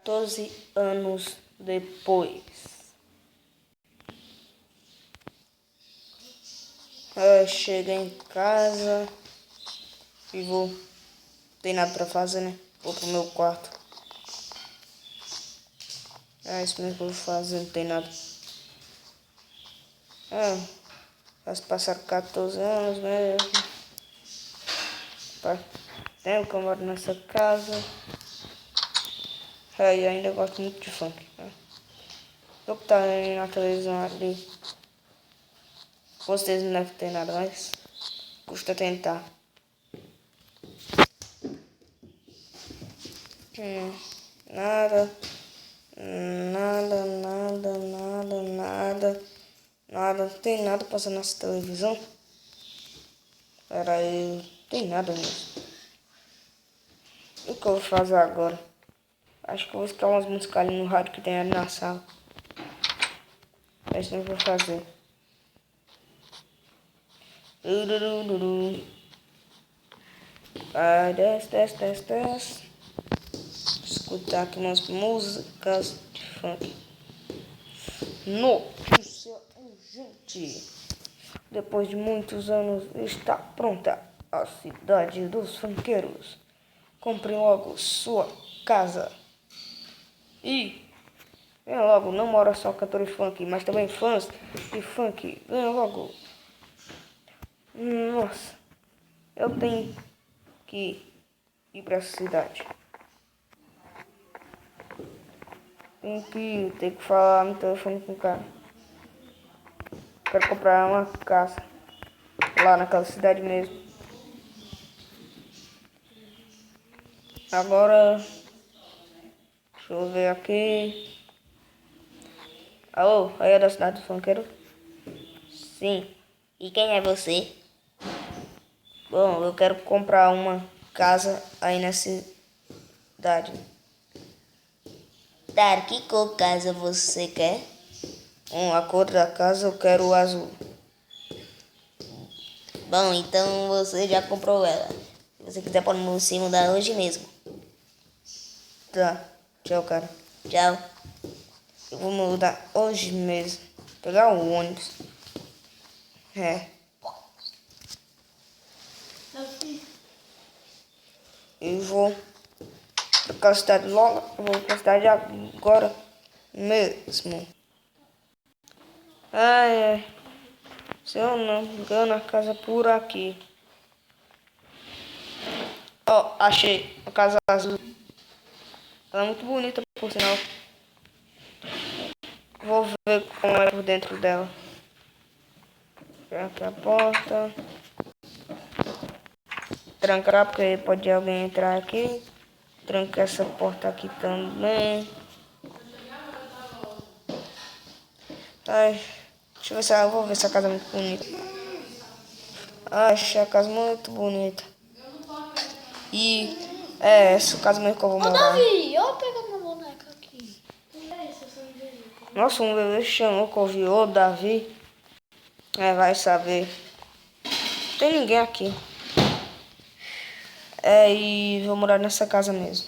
14 anos depois. Eu cheguei em casa e vou. Não tem nada pra fazer, né? Vou pro meu quarto. É isso mesmo que eu vou fazer, não tem nada. Já se passaram 14 anos mesmo. Faz tempo que eu moro nessa casa. E ainda gosto muito de funk. Né? O que tá aí na televisão ali. Vocês não devem ter nada, mas custa tentar. Nada. Nada, nada, nada, nada. Nada, não tem nada passando nessa televisão. Pera aí, não tem nada mesmo. O que eu vou fazer agora? Acho que eu vou escutar umas músicas ali no rádio que tem ali na sala. É isso que eu vou fazer. Vai, desce, desce, desce, desce. Escutar aqui umas músicas de funk. Notícia urgente. Depois de muitos anos está pronta a cidade dos funkeiros. Compre logo sua casa. E venha logo, não mora só cantores funk, mas também fãs de funk. Venha logo. Nossa, eu tenho que ir pra essa cidade. Tenho que falar no telefone com o cara. Quero comprar uma casa lá naquela cidade mesmo. Agora, deixa eu ver aqui. Alô, aí é da cidade do funkeiro? Sim. E quem é você? Bom, eu quero comprar uma casa aí nessa cidade. Tá, que cor casa você quer? A cor da casa eu quero o azul. Bom, então você já comprou ela. Se você quiser pode se mudar hoje mesmo. Tá, tchau, cara. Tchau. Eu vou mudar hoje mesmo. Pegar o ônibus. Eu vou pra aquela cidade logo. Eu vou pra cidade agora mesmo. Ai. Se eu não me engano, a casa por aqui. Ó, achei a casa azul. Ela é muito bonita, por sinal. Vou ver como é por dentro dela. Aqui a porta. Trancar, porque pode alguém entrar aqui. Tranca essa porta aqui também. Ai, deixa eu ver se eu vou ver se a casa é muito bonita. Achei a casa muito bonita. E essa casa mesmo que eu vou morar. Davi, eu pegar minha boneca aqui. Nossa, um bebê chamou que ouviu, ô Davi. Vai saber. Não tem ninguém aqui. E vou morar nessa casa mesmo.